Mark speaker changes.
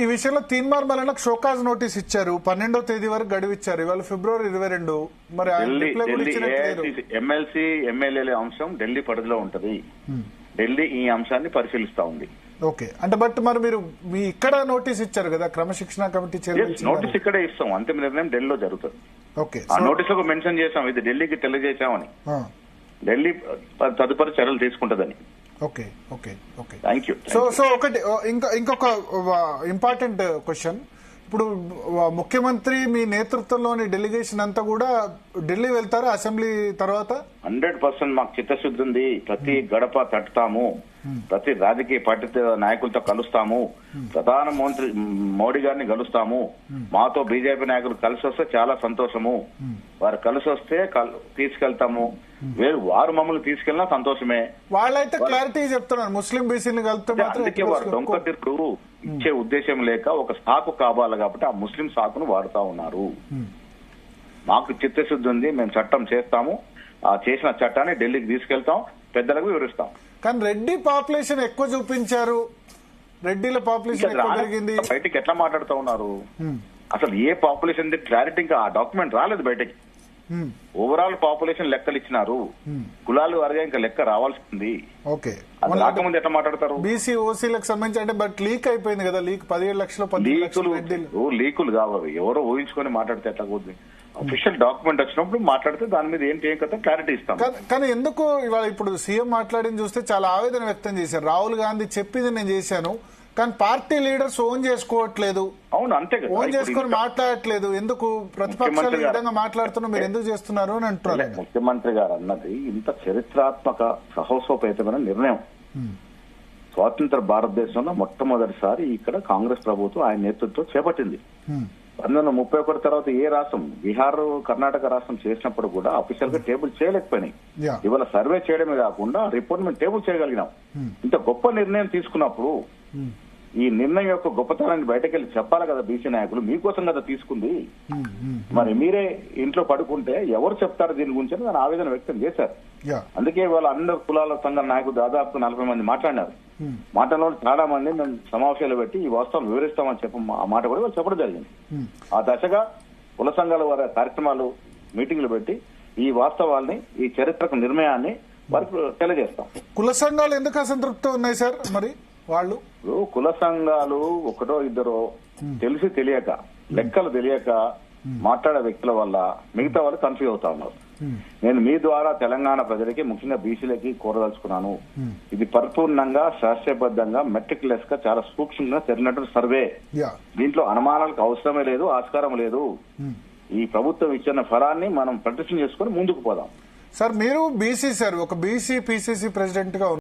Speaker 1: ఈ విషయంలో Teenmar మల్లన్నకు show cause notice ఇచ్చారు. 12వ తేదీ వరకు గడువు ఇచ్చారు. ఇవాళ ఫిబ్రవరి 22. మరి
Speaker 2: ఎమ్మెల్సీ ఎమ్మెల్యేల అంశం ఢిల్లీ పరిధిలో ఉంటది. ఢిల్లీ ఈ అంశాన్ని పరిశీలిస్తా ఉంది.
Speaker 1: ఓకే, అంటే బట్ మరి మీరు మీ ఇక్కడ నోటీస్ ఇచ్చారు కదా క్రమశిక్షణ కమిటీ చైర్మన్.
Speaker 2: నోటీస్ ఇక్కడే ఇస్తాం, అంతిమ నిర్ణయం ఢిల్లీలో జరుగుతుంది.
Speaker 1: ఓకే,
Speaker 2: ఆ నోటీస్ లో మెన్షన్ చేసాం, ఇది ఢిల్లీకి తెలియజేశామని. ఢిల్లీ తదుపరి చర్యలు తీసుకుంటదని.
Speaker 1: Okay okay okay,
Speaker 2: thank you.
Speaker 1: So ఒకటి ఇంకొక ఇంపార్టెంట్ క్వశ్చన్. ఇప్పుడు ముఖ్యమంత్రి మీ నేతృత్వంలోని డెలిగేషన్ అంతా కూడా ఢిల్లీ వెళ్తారా అసెంబ్లీ తర్వాత?
Speaker 2: 100% మాకు చిత్తశుద్ధి ఉంది. ప్రతి గడప తట్టుతాము, ప్రతి రాజకీయ పార్టీ నాయకులతో కలుస్తాము, ప్రధానమంత్రి మోడీ గారిని కలుస్తాము. మాతో బీజేపీ నాయకులు కలిసి వస్తే చాలా సంతోషము. వారు కలిసి వస్తే తీసుకెళ్తాము, వారు మమ్మల్ని తీసుకెళ్ళినా సంతోషమే.
Speaker 1: వాళ్ళైతే క్లారిటీ చెప్తున్నారు, ముస్లిం బీసీని కలిపితే.
Speaker 2: అందుకే వారు డొంక తిరుగు ఇచ్చే ఉద్దేశం లేక ఒక సాకు కావాలి కాబట్టి ఆ ముస్లిం సాకును వాడుతా ఉన్నారు. మాకు చిత్తశుద్ధి ఉంది, మేము చట్టం చేస్తాము. ఆ చేసిన చట్టాన్ని ఢిల్లీకి తీసుకెళ్తాం, పెద్దలకు వివరిస్తాం.
Speaker 1: కానీ రెడ్డి పాపులేషన్ ఎక్కువ చూపించారు, రెడ్డిల పాపులేషన్ ఎక్కువ పెరిగింది.
Speaker 2: బయటకి ఎట్లా మాట్లాడుతూ ఉన్నారు? అసలు ఏ పాపులేషన్ క్లారిటీ ఇంకా ఆ డాక్యుమెంట్ రాలేదు బయటకి. ఓవరాల్ పాపులేషన్ లెక్కలు ఇచ్చినారు, కులాలు వారిగా ఇంకా లెక్క రావాల్సింది.
Speaker 1: ఓకే,
Speaker 2: రాకముందు ఎట్లా మాట్లాడతారు?
Speaker 1: బీసీ ఓసీలకు సంబంధించి అంటే బట్ లీక్ అయిపోయింది కదా, లీక్ 17 లక్షలు
Speaker 2: లీకులు కావాలి. ఎవరో ఊహించుకొని మాట్లాడితే ఎట్లా పోతుంది? అఫీషియల్ డాక్యుమెంట్ వచ్చినప్పుడు మాట్లాడితే దాని మీద ఏంటి ఏం కదా క్లారిటీ ఇస్తాం.
Speaker 1: కానీ ఎందుకు ఇవాళ ఇప్పుడు సీఎం మాట్లాడింది చూస్తే చాలా ఆవేదన వ్యక్తం చేశారు. రాహుల్ గాంధీ చెప్పింది నేను చేశాను, కానీ పార్టీ లీడర్స్ ఓన్ చేసుకోవట్లేదు.
Speaker 2: అవును, అంతే కదా,
Speaker 1: ఓన్ చేసుకుని మాట్లాడట్లేదు. ఎందుకు ప్రతిపక్షాలు ఈ విధంగా మాట్లాడుతున్నా, మీరు ఎందుకు చేస్తున్నారు అని అంటున్నారు.
Speaker 2: ముఖ్యమంత్రి గారు అన్నది ఇంత చరిత్రాత్మక సాహసోపేతమైన నిర్ణయం. స్వాతంత్ర భారతదేశంలో మొట్టమొదటిసారి ఇక్కడ కాంగ్రెస్ ప్రభుత్వం ఆయన నేతృత్వం చేపట్టింది. 1931 తర్వాత ఏ రాష్ట్రం, బీహార్ కర్ణాటక రాష్ట్రం చేసినప్పుడు కూడా అఫీషియల్ గా టేబుల్ చేయలేకపోయినాయి. ఇవాళ సర్వే చేయడమే కాకుండా రిపోర్ట్ మేము టేబుల్ చేయగలిగినాం. ఇంత గొప్ప నిర్ణయం తీసుకున్నప్పుడు ఈ నిర్ణయం యొక్క గొప్పతనాన్ని బయటకెళ్ళి చెప్పాలి కదా బీసీ నాయకులు. మీకోసం కదా తీసుకుంది, మరి మీరే ఇంట్లో పడుకుంటే ఎవరు చెప్తారు దీని గురించి అని దాని ఆవేదన వ్యక్తం చేశారు. అందుకే వాళ్ళ అందరు కులాల సంఘ నాయకులు దాదాపు 40 మంది మాట్లాడినారు. మాటల్లో చాలా మంది మేము సమావేశాలు పెట్టి ఈ వాస్తవం వివరిస్తామని ఆ మాట కూడా వాళ్ళు చెప్పడం జరిగింది. ఆ దశగా కుల సంఘాల వారి కార్యక్రమాలు మీటింగ్లు పెట్టి ఈ వాస్తవాల్ని, ఈ చరిత్రక నిర్ణయాన్ని వారికి తెలియజేస్తాం.
Speaker 1: కుల సంఘాలు ఎందుకు అసంతృప్తి ఉన్నాయి సార్? మరి వాళ్ళు
Speaker 2: కుల సంఘాలు ఒకటో ఇద్దరో తెలిసి తెలియక, లెక్కలు తెలియక మాట్లాడే వ్యక్తుల వల్ల మిగతా వాళ్ళు కన్ఫ్యూజ్ అవుతా ఉన్నారు. నేను మీ ద్వారా తెలంగాణ ప్రజలకి, ముఖ్యంగా బీసీలకి కోరదలుచుకున్నాను, ఇది పరిపూర్ణంగా శాస్త్రీయబద్ధంగా మెట్రిక్యులస్ గా చాలా సూక్ష్మంగా జరిగినటువంటి సర్వే. దీంట్లో అనుమానాలకు అవసరమే లేదు, ఆస్కారం లేదు. ఈ ప్రభుత్వం ఇచ్చిన ఫలాన్ని మనం ప్రదర్శన చేసుకుని ముందుకు పోదాం.
Speaker 1: సార్ మీరు బీసీ సార్, ఒక బీసీ పిసిసి ప్రెసిడెంట్ గా